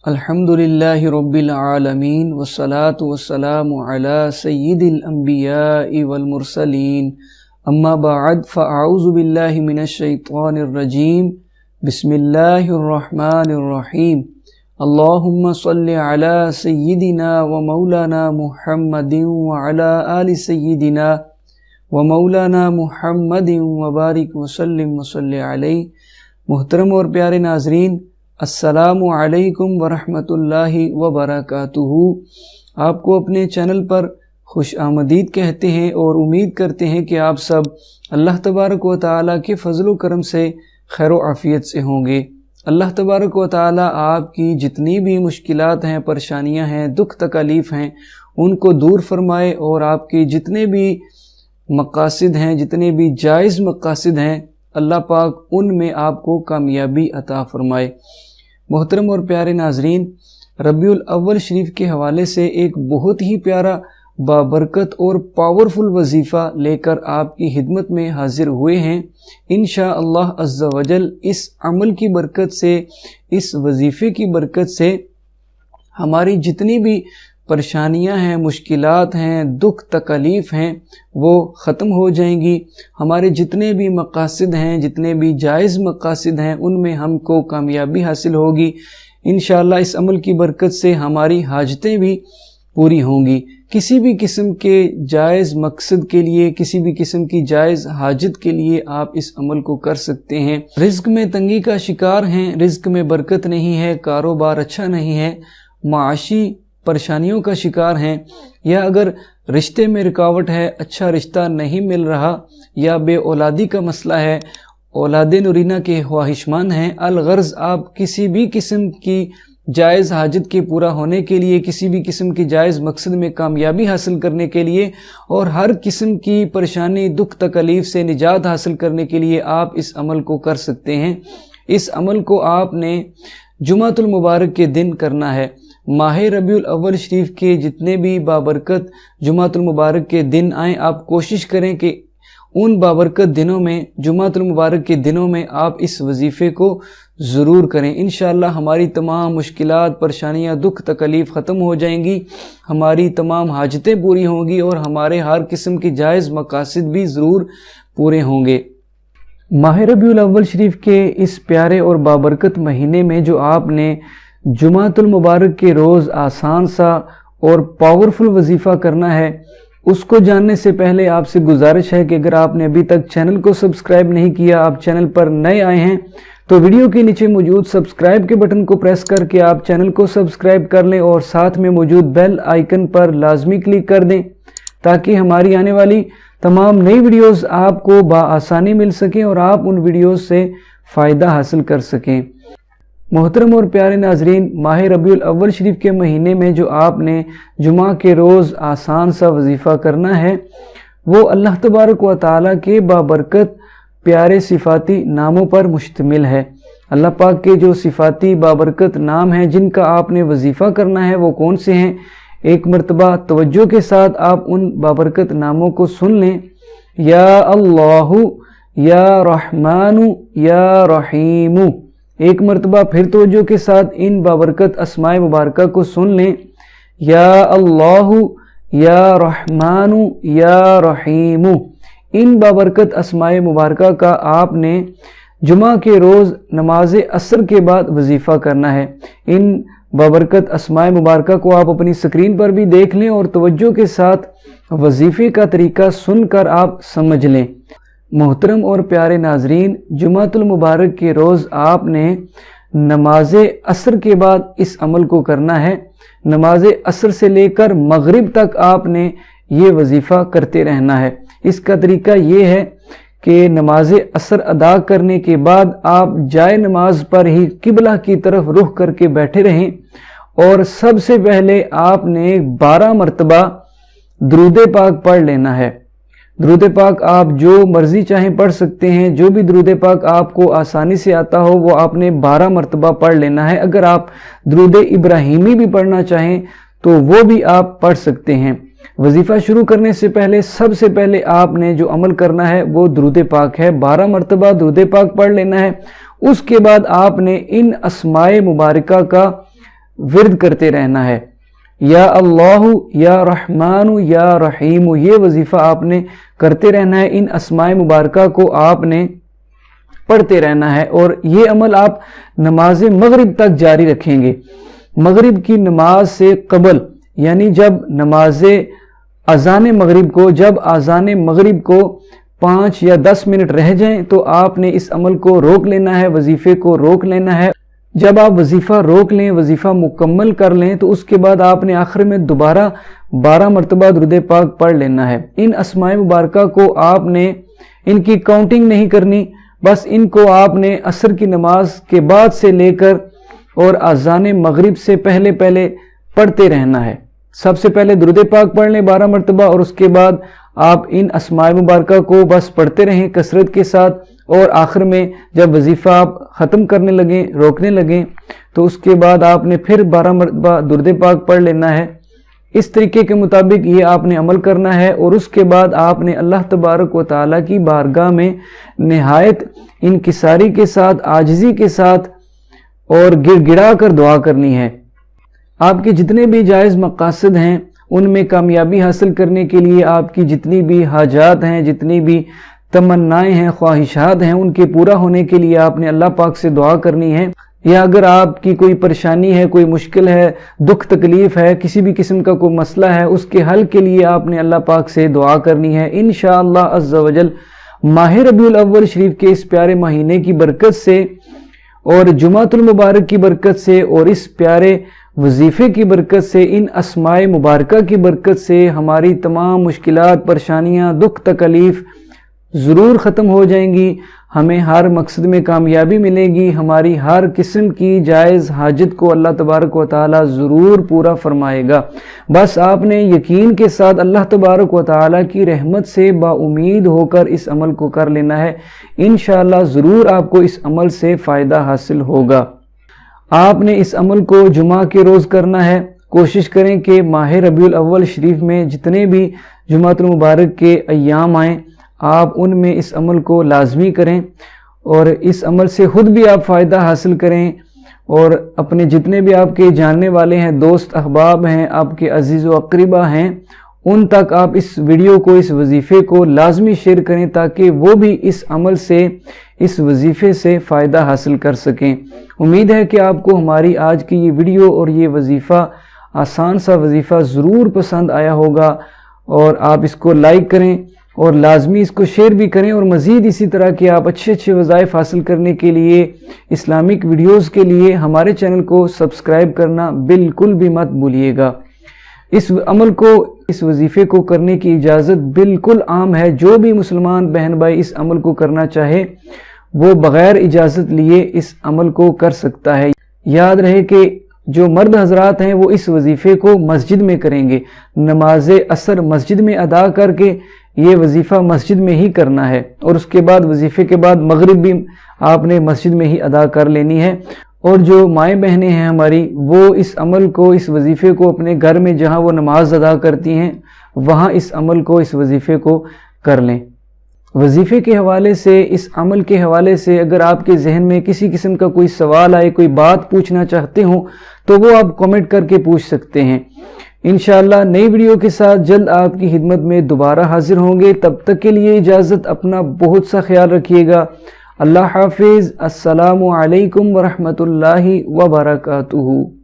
الحمدللہ رب العالمین والصلاة والسلام علی سید الانبیاء والمرسلین اما بعد فاعوذ باللہ من الشیطان الرجیم بسم اللہ الرحمن الرحیم اللہم صل علی سیدنا و مولانا محمد وعلی آل سیدنا و مولانا محمد وبارک وسلم وصلی علیہ۔ محترم اور پیارے ناظرین، السلام علیکم ورحمۃ اللہ وبرکاتہ۔ آپ کو اپنے چینل پر خوش آمدید کہتے ہیں اور امید کرتے ہیں کہ آپ سب اللہ تبارک و تعالیٰ کے فضل و کرم سے خیر و عافیت سے ہوں گے۔ اللہ تبارک و تعالیٰ آپ کی جتنی بھی مشکلات ہیں، پریشانیاں ہیں، دکھ تکالیف ہیں، ان کو دور فرمائے اور آپ کے جتنے بھی مقاصد ہیں، جتنے بھی جائز مقاصد ہیں، اللہ پاک ان میں آپ کو کامیابی عطا فرمائے۔ محترم اور پیارے ناظرین، ربیع الاول شریف کے حوالے سے ایک بہت ہی پیارا بابرکت اور پاورفل وظیفہ لے کر آپ کی خدمت میں حاضر ہوئے ہیں۔ انشاءاللہ عز و جل اس عمل کی برکت سے، اس وظیفے کی برکت سے ہماری جتنی بھی پریشانیاں ہیں، مشکلات ہیں، دکھ تکالیف ہیں، وہ ختم ہو جائیں گی۔ ہمارے جتنے بھی مقاصد ہیں، جتنے بھی جائز مقاصد ہیں، ان میں ہم کو کامیابی حاصل ہوگی۔ انشاءاللہ اس عمل کی برکت سے ہماری حاجتیں بھی پوری ہوں گی۔ کسی بھی قسم کے جائز مقصد کے لیے، کسی بھی قسم کی جائز حاجت کے لیے آپ اس عمل کو کر سکتے ہیں۔ رزق میں تنگی کا شکار ہیں، رزق میں برکت نہیں ہے، کاروبار اچھا نہیں ہے، معاشی پریشانیوں کا شکار ہیں، یا اگر رشتے میں رکاوٹ ہے، اچھا رشتہ نہیں مل رہا، یا بے اولادی کا مسئلہ ہے، اولاد نرینہ کے خواہشمند ہیں، الغرض آپ کسی بھی قسم کی جائز حاجت کے پورا ہونے کے لیے، کسی بھی قسم کی جائز مقصد میں کامیابی حاصل کرنے کے لیے اور ہر قسم کی پریشانی دکھ تکلیف سے نجات حاصل کرنے کے لیے آپ اس عمل کو کر سکتے ہیں۔ اس عمل کو آپ نے جمعۃ المبارک کے دن کرنا ہے۔ ماہ ربیع الاول شریف کے جتنے بھی بابرکت جمعۃ المبارک کے دن آئیں، آپ کوشش کریں کہ ان بابرکت دنوں میں، جمعۃ المبارک کے دنوں میں آپ اس وظیفے کو ضرور کریں۔ انشاءاللہ ہماری تمام مشکلات، پریشانیاں، دکھ تکلیف ختم ہو جائیں گی، ہماری تمام حاجتیں پوری ہوں گی اور ہمارے ہر قسم کے جائز مقاصد بھی ضرور پورے ہوں گے۔ ماہ ربیع الاول شریف کے اس پیارے اور بابرکت مہینے میں جو آپ نے جمعۃ المبارک کے روز آسان سا اور پاورفل وظیفہ کرنا ہے، اس کو جاننے سے پہلے آپ سے گزارش ہے کہ اگر آپ نے ابھی تک چینل کو سبسکرائب نہیں کیا، آپ چینل پر نئے آئے ہیں، تو ویڈیو کے نیچے موجود سبسکرائب کے بٹن کو پریس کر کے آپ چینل کو سبسکرائب کر لیں اور ساتھ میں موجود بیل آئیکن پر لازمی کلک کر دیں تاکہ ہماری آنے والی تمام نئی ویڈیوز آپ کو بآسانی مل سکیں اور آپ ان ویڈیوز سے فائدہ حاصل کر سکیں۔ محترم اور پیارے ناظرین، ماہ ربیع الاول شریف کے مہینے میں جو آپ نے جمعہ کے روز آسان سا وظیفہ کرنا ہے، وہ اللہ تبارک و تعالیٰ کے بابرکت پیارے صفاتی ناموں پر مشتمل ہے۔ اللہ پاک کے جو صفاتی بابرکت نام ہیں جن کا آپ نے وظیفہ کرنا ہے، وہ کون سے ہیں؟ ایک مرتبہ توجہ کے ساتھ آپ ان بابرکت ناموں کو سن لیں۔ یا اللہ، یا رحمان، یا رحیم۔ ایک مرتبہ پھر توجہ کے ساتھ ان بابرکت اسماء مبارکہ کو سن لیں۔ یا اللہ، یا رحمان، یا رحیم۔ ان بابرکت اسماء مبارکہ کا آپ نے جمعہ کے روز نماز عصر کے بعد وظیفہ کرنا ہے۔ ان بابرکت اسماء مبارکہ کو آپ اپنی سکرین پر بھی دیکھ لیں اور توجہ کے ساتھ وظیفے کا طریقہ سن کر آپ سمجھ لیں۔ محترم اور پیارے ناظرین، جمعۃ المبارک کے روز آپ نے نماز عصر کے بعد اس عمل کو کرنا ہے۔ نماز عصر سے لے کر مغرب تک آپ نے یہ وظیفہ کرتے رہنا ہے۔ اس کا طریقہ یہ ہے کہ نماز عصر ادا کرنے کے بعد آپ جائے نماز پر ہی قبلہ کی طرف رخ کر کے بیٹھے رہیں اور سب سے پہلے آپ نے 12 مرتبہ درود پاک پڑھ لینا ہے۔ درود پاک آپ جو مرضی چاہیں پڑھ سکتے ہیں، جو بھی درود پاک آپ کو آسانی سے آتا ہو وہ آپ نے 12 مرتبہ پڑھ لینا ہے۔ اگر آپ درود ابراہیمی بھی پڑھنا چاہیں تو وہ بھی آپ پڑھ سکتے ہیں۔ وظیفہ شروع کرنے سے پہلے سب سے پہلے آپ نے جو عمل کرنا ہے وہ درود پاک ہے۔ 12 مرتبہ درود پاک پڑھ لینا ہے۔ اس کے بعد آپ نے ان اسماء مبارکہ کا ورد کرتے رہنا ہے، یا اللہ یا رحمان یا رحیم، یہ وظیفہ آپ نے کرتے رہنا ہے، ان اسماء مبارکہ کو آپ نے پڑھتے رہنا ہے، اور یہ عمل آپ نماز مغرب تک جاری رکھیں گے۔ مغرب کی نماز سے قبل، یعنی جب جب اذان مغرب کو 5 یا 10 منٹ رہ جائیں تو آپ نے اس عمل کو روک لینا ہے، وظیفے کو روک لینا ہے۔ جب آپ وظیفہ روک لیں، وظیفہ مکمل کر لیں، تو اس کے بعد آپ نے آخر میں دوبارہ 12 مرتبہ درود پاک پڑھ لینا ہے۔ ان اسماء مبارکہ کو آپ نے ان کی کاؤنٹنگ نہیں کرنی، بس ان کو آپ نے عصر کی نماز کے بعد سے لے کر اور اذان مغرب سے پہلے پڑھتے رہنا ہے۔ سب سے پہلے درود پاک پڑھ لیں 12 مرتبہ، اور اس کے بعد آپ ان اسماء مبارکہ کو بس پڑھتے رہیں کثرت کے ساتھ، اور آخر میں جب وظیفہ آپ ختم کرنے لگیں، روکنے لگیں، تو اس کے بعد آپ نے پھر 12 مرتبہ درود پاک پڑھ لینا ہے۔ اس طریقے کے مطابق یہ آپ نے عمل کرنا ہے، اور اس کے بعد آپ نے اللہ تبارک و تعالیٰ کی بارگاہ میں نہایت انکساری کے ساتھ، عاجزی کے ساتھ اور گڑ گڑا کر دعا کرنی ہے۔ آپ کے جتنے بھی جائز مقاصد ہیں ان میں کامیابی حاصل کرنے کے لیے، آپ کی جتنی بھی حاجات ہیں، جتنی بھی تمنائیں ہیں، خواہشات ہیں، ان کے پورا ہونے کے لیے آپ نے اللہ پاک سے دعا کرنی ہے۔ یا اگر آپ کی کوئی پریشانی ہے، کوئی مشکل ہے، دکھ تکلیف ہے، کسی بھی قسم کا کوئی مسئلہ ہے، اس کے حل کے لیے آپ نے اللہ پاک سے دعا کرنی ہے۔ انشاءاللہ عز و جل ماہ ربیع الاول شریف کے اس پیارے مہینے کی برکت سے، اور جمعۃ المبارک کی برکت سے، اور اس پیارے وظیفے کی برکت سے، ان اسماء مبارکہ کی برکت سے ہماری تمام مشکلات، پریشانیاں، دکھ تکلیف ضرور ختم ہو جائیں گی، ہمیں ہر مقصد میں کامیابی ملے گی، ہماری ہر قسم کی جائز حاجت کو اللہ تبارک و تعالی ضرور پورا فرمائے گا۔ بس آپ نے یقین کے ساتھ اللہ تبارک و تعالی کی رحمت سے با امید ہو کر اس عمل کو کر لینا ہے، انشاءاللہ ضرور آپ کو اس عمل سے فائدہ حاصل ہوگا۔ آپ نے اس عمل کو جمعہ کے روز کرنا ہے۔ کوشش کریں کہ ماہ ربیع الاول شریف میں جتنے بھی جمعۃ المبارک کے ایام آئیں، آپ ان میں اس عمل کو لازمی کریں، اور اس عمل سے خود بھی آپ فائدہ حاصل کریں، اور اپنے جتنے بھی آپ کے جاننے والے ہیں، دوست احباب ہیں، آپ کے عزیز و اقربا ہیں، ان تک آپ اس ویڈیو کو، اس وظیفے کو لازمی شیئر کریں، تاکہ وہ بھی اس عمل سے، اس وظیفے سے فائدہ حاصل کر سکیں۔ امید ہے کہ آپ کو ہماری آج کی یہ ویڈیو اور یہ وظیفہ، آسان سا وظیفہ ضرور پسند آیا ہوگا، اور آپ اس کو لائک کریں اور لازمی اس کو شیئر بھی کریں، اور مزید اسی طرح کے آپ اچھے وظائف حاصل کرنے کے لیے، اسلامک ویڈیوز کے لیے ہمارے چینل کو سبسکرائب کرنا بالکل بھی مت بھولیے گا۔ اس عمل کو، اس وظیفے کو کرنے کی اجازت بالکل عام ہے۔ جو بھی مسلمان بہن بھائی اس عمل کو کرنا چاہے وہ بغیر اجازت لیے اس عمل کو کر سکتا ہے۔ یاد رہے کہ جو مرد حضرات ہیں وہ اس وظیفے کو مسجد میں کریں گے، نماز عصر مسجد میں ادا کر کے یہ وظیفہ مسجد میں ہی کرنا ہے، اور اس کے بعد وظیفے کے بعد مغرب بھی آپ نے مسجد میں ہی ادا کر لینی ہے۔ اور جو مائیں بہنیں ہیں ہماری، وہ اس عمل کو، اس وظیفے کو اپنے گھر میں جہاں وہ نماز ادا کرتی ہیں وہاں اس عمل کو، اس وظیفے کو کر لیں۔ وظیفے کے حوالے سے، اس عمل کے حوالے سے اگر آپ کے ذہن میں کسی قسم کا کوئی سوال آئے، کوئی بات پوچھنا چاہتے ہوں تو وہ آپ کمنٹ کر کے پوچھ سکتے ہیں۔ انشاءاللہ نئی ویڈیو کے ساتھ جلد آپ کی خدمت میں دوبارہ حاضر ہوں گے۔ تب تک کے لیے اجازت، اپنا بہت سا خیال رکھیے گا۔ اللہ حافظ۔ السلام علیکم ورحمۃ اللہ وبرکاتہ۔